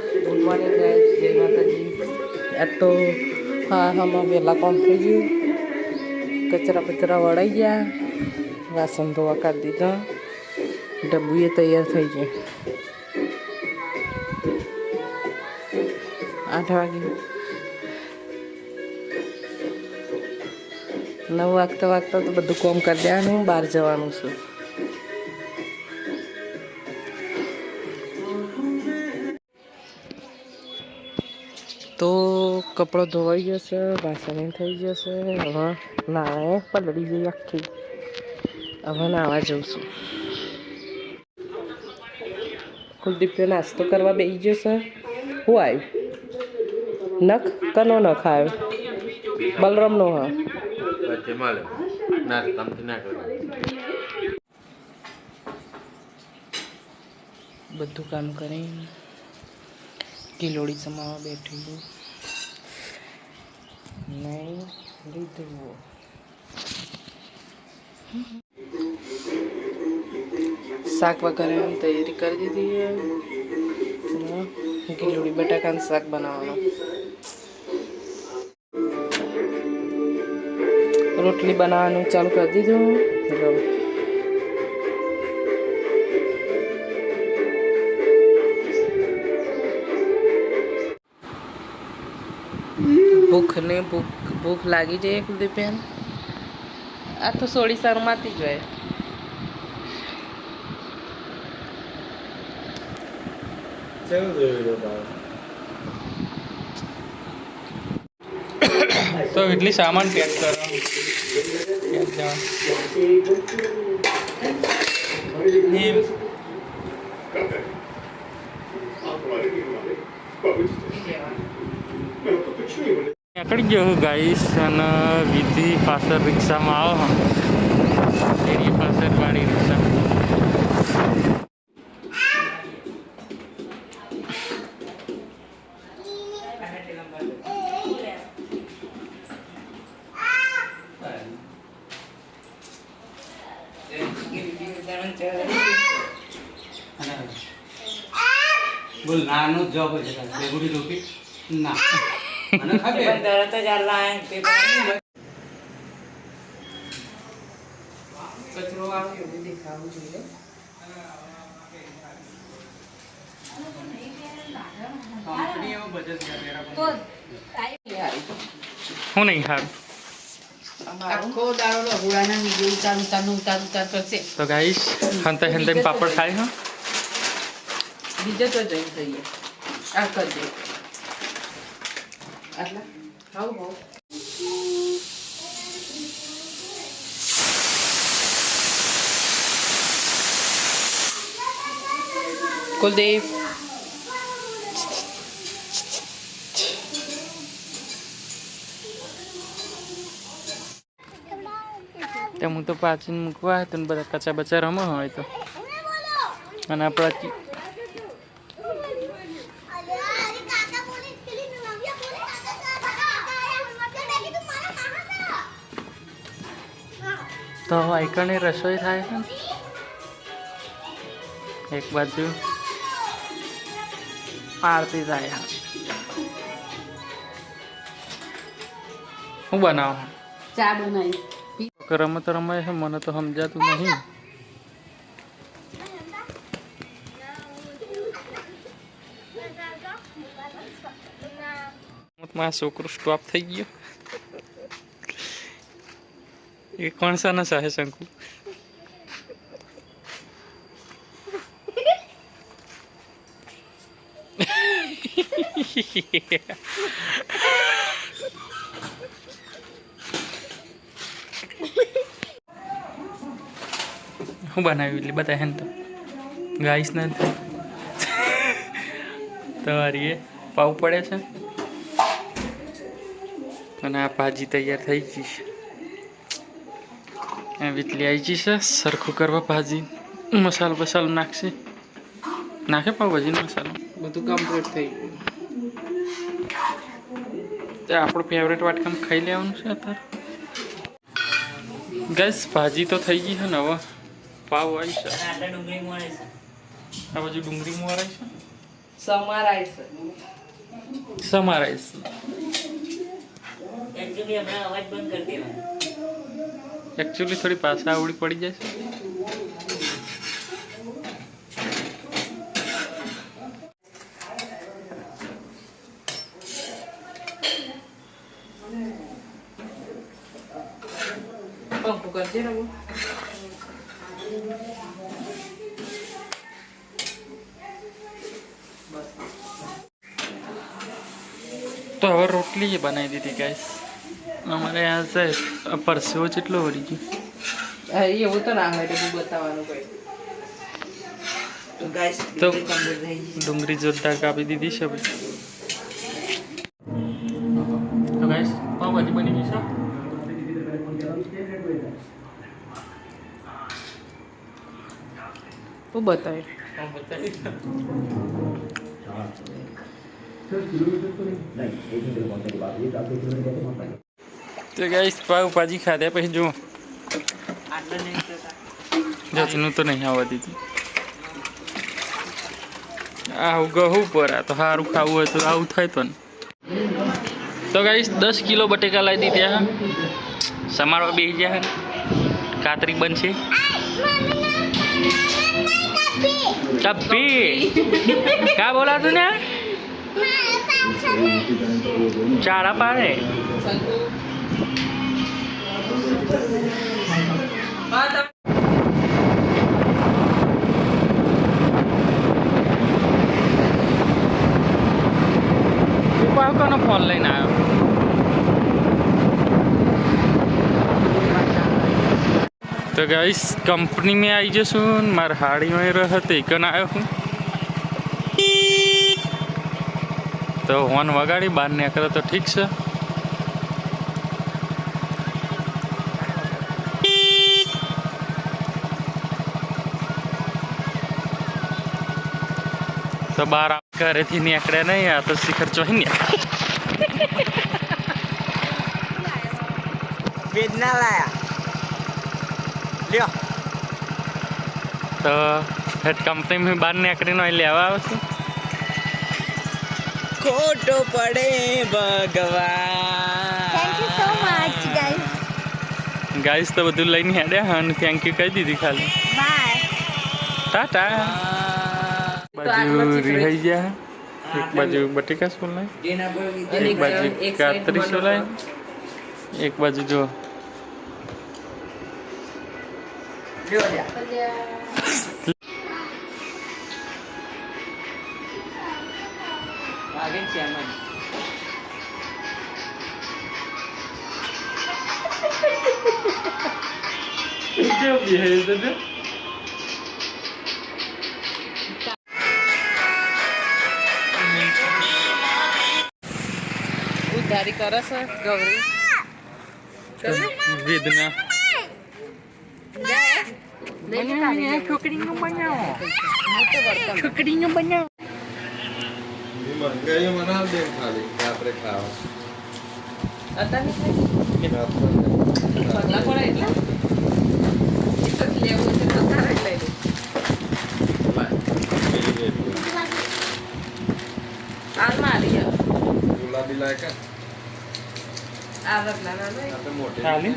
Good morning guys, જય માતાજી. આ તો હા વહેલા કામ થઈ ગયું. કચરા પચરા વળાઈ ગયા, વાસણ ધોવા કાઢી દીધા, ડબ્બુએ તૈયાર થઈ ગયું. 8 વાગે 9 વાગતા તો બધું કામ કરી દેવાનું. બહાર જવાનું છે. તો કપડો ધોવાઈ જશે, વાસણ થઈ જશે. હવે નાળે પલળી જઈ આખી. હવે નાવા જઉં છું. કુલદીપ્યો નાસ્તો કરવા બેસી જશે. હું આવ્યું નખ કનો નખ આવ્યો? બલરામનો. હા, બધું કામ કરી કિલોડી સમાવા બેઠી નહીં લીધું. શાક વગેરે તૈયારી કરી દીધી. કિલોડી બટાકાનું શાક બનાવવાનું. રોટલી બનાવવાનું ચાલુ કરી દીધું. ભૂખ લાગી જાય કુલદીપેન. આ તો સોળી શરમાતી જ હોય. તો એટલી સામાન પેક કરો. નીકળી ગયો ગાઈસ અને વિધિ પાછળ રિક્ષામાં આવો. એની પાછળ વાળી રિક્ષા. બોલ નાનો જોબ છે બેગુડી રોકી ના મને ખબર બંદર તો જાલા હે પેપર કચરો આવે એવું દેખાવું જોઈએ. કંપની એવો બજેટ કરે તો હું નહીં હાર આખો દાડો રઘુડાના વિડિયો ઉતાર કરશે. તો ગાઈસ હંતે પાપડ ખાય. હા, બીજે તો જઈ થઈએ. આ કરજે આટલા ખાવ બહુ. કુલદીપ ત્યાં હું તો પાછી મૂકવા હતો ને બધા કચા બચા રમો હોય તો. અને આપણા તો આઈકણની રસોઈ થાય છે. એક બાજુ આરતી થાય. હું બનાવું? ચા બનાવી. રમત રમાય છે, મને તો સમજાતું નહીં. મારા છોકરો સ્ટોપ થઈ ગયો. એ કોણ સા ના સાહે શંકુ? હું બનાવ્યું એટલે બધા હેન તો ગાઈસ ને તમારી એ પાવ પડે છે. અને આ ભાજી તૈયાર થઈ ગઈ છે. વીટલી આવી ગઈ છે સરખું કરવા. ભાજી મસાલો નાખશે. નાખે પાવભાજીનો મસાલો. બધું કમ્પ્લીટ થઈ ગયું. તો આપણું ફેવરેટ વાટકામાં ખાઈ લેવાનું છે અત્યારે. ગેસ ભાજી તો થઈ ગઈ છે ને. હવે પાવ આવી છે. આ બાજુ ડુંગળી મોરાય છે. સમારાઈશ સમારાઈશ એકચ્યુઅલી થોડી પાછા આવડી પડી જાય છે. પંપ કરજે ને તો હવે રોટલી બનાવી દીધી ગાઈસ. અમારે આ છે પરસેવો જેટલો વળી ગયો. એવું તો ના હોય તો બતાવવાનું કોઈ તો ડુંગળી જોરદાર કાપી દીધી છે ભાઈ. તો ગાઈસ પાવભાજી બની ગઈ છે. હું બતાવે તો ગાઈસ પાવભાજી ખાધા પછી જો જતનું તો નહીં આવવા દીધું. આવું ગહું પર આ તો સારું ખાવું હોય તો આવું થાય તો ને. તો ગાઈસ 10 કિલો બટેકા લાવી દીધા. સમારવા બેસી ગયા. કાતરી બનશે. कभी क्या बोला तूने चारा पारे કોનો ફોન લઈને આવ્યો. तो गाइस कंपनी में आई जसून मार हाड़ी में रहते कन आयो हूँ तो वन वगाड़ी बार ने करे तो ठीक से. तो बार करे थी निकड़े नहीं आ तो शिखर चोही वेदना लाया લ્યો તો હેડ કંપની में बार निकड़ी नो लेवा આવે છે. ખોટો પડે ભગવાન. Thank you so much, guys. Guys તો બધું લઈને હેડ્યા અને થેન્ક યુ કહી દીધી ખાલી. Bye. ટાટા. બાજુ રિહાઈ ગયા. એક બાજુ બટેકા સોલાય, એક બાજુ કાતરી સોલાય, એક બાજુ જો ઉધારી કરે છે ગૌરી વેદના. આવક ના ખાલી